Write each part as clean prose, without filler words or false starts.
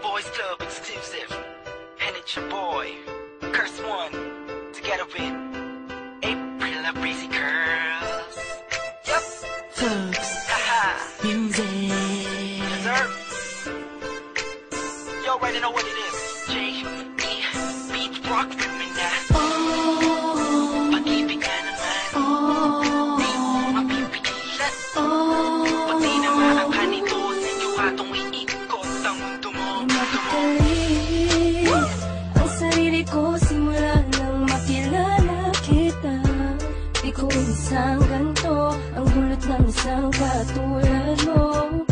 Boys Club exclusive. And it's your boy, Curse One, together with April La Breezy Curls. Yup. Thugs. Haha. Music. Yes, sir. You already know what it is. J.E. Beat Rock with me now. Oh. Pag-ibig ka naman. Oh. Di mo mapipigilan. Oh. Pati na maangkan ito sa inyo katong iikot ang mundo mo. Napakali ang sarili ko simula nang makilala kita. Di ko isang ganto ang hulot ng isang katulad mo.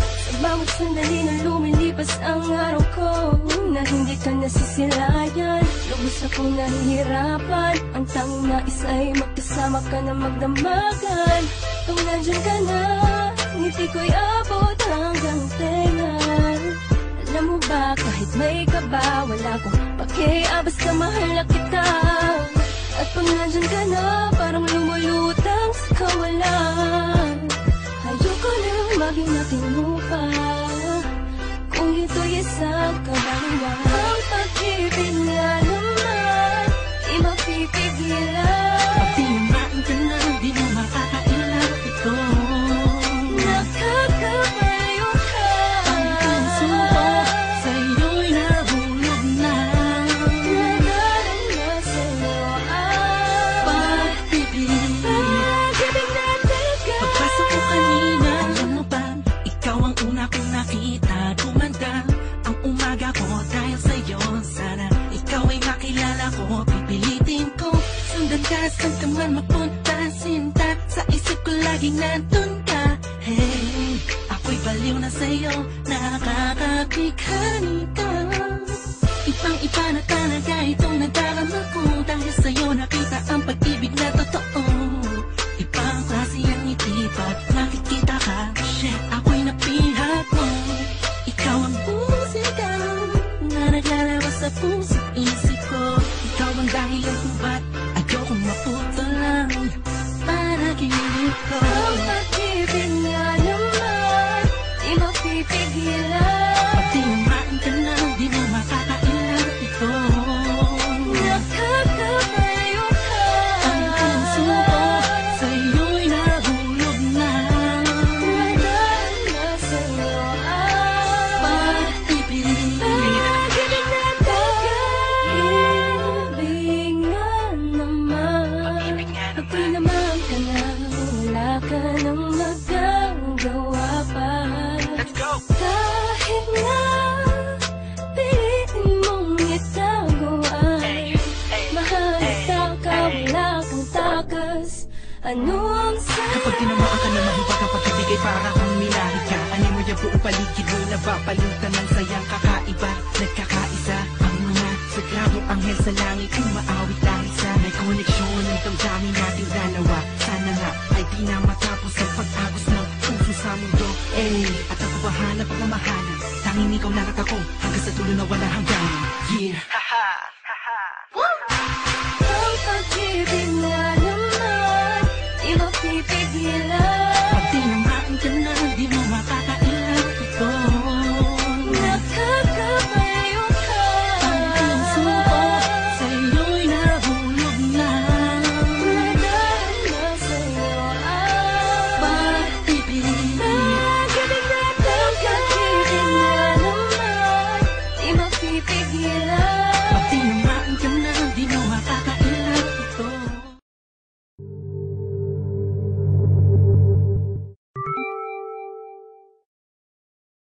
Sa bawat sandali na lumilipas ang araw ko, na hindi ka nasisilayan, lubos akong nahihirapan. Ang tanging nais ay magkasama ka na magdamagan. Kung nandyan ka na, ngiti ko'y abot hanggang tenga. Alam mo ba, kahit may kaba, wala akong pakiya, basta mahal na kita. At pag nandyan ka na, parang lumulutang sa kawalan. Ayoko na maging nakinupa, kung ito'y isang kabaliwan. Ang pag-ibig nga naman, di mapipigilan. Pagtimaan ka na, di mo makakailan ito. Nakakabaliw ka. Ang puso ko sa'yo'y nahulog na. Nadarama sa'yo ang Pag-ibig. pag-ibig na tagal. Pagpasok ko kanina, alam mo ba, ikaw ang una kong nakita. Gumanda ang umaga ko dahil sa'yo. Sana ikaw ay makilala ko, pipilitin ko. Sundan ka, saan ka man mapunta, sinta. Sa isip ko laging nandun ka. Hey, ako'y baliw na sa'yo, nakakabighani ka. Ibang-iba na talaga itong nadarama ko. Dahil sa'yo nakita ang pag-ibig na totoo. Ibang klase ang ngiti pag nakikita ka. Shit, ako'y napihak mo. Ikaw ang musika na naglalabas sa puso't isip ko. Ikaw ang dahilan kung ba't ayokong maputo lang panaginip ko. Ang pag-ibig nga naman, di mapipigilan. Pagtimaan ka na, di mo makakailan ito. Nakakabaliw ka. Ang puso ko sa'yo'y nahulog na. Nadarama sa'yo ang Pag-ibig. pag-ibig na tagal. Ibig nga naman, Pag-ibig nga pag naman. tinamaan ka na, wala ka nang magagawa pa. Let's go. Kahit na pilitin mong itago ay mahalata ka, wala kang takas. Ano ang Kapag tinamaan ka na mahipa ka, pag-ibigay para kang minahi ka. Ano mo yung buong paligid mo, napapalutan ng sayang kakaiba, nagkakaisa. Ang mga sagradong anghel sa langit, umaawit dahil sa may koneksyon ng damdamin nating dalawa. Sana nga ay di na matapos ang pag-agos ng puso sa mundo. At ako bahala pagmamahalan, tanging ikaw lang at ako, hanggang sa tulo na wala hanggan. Yeah. Haha. Haha.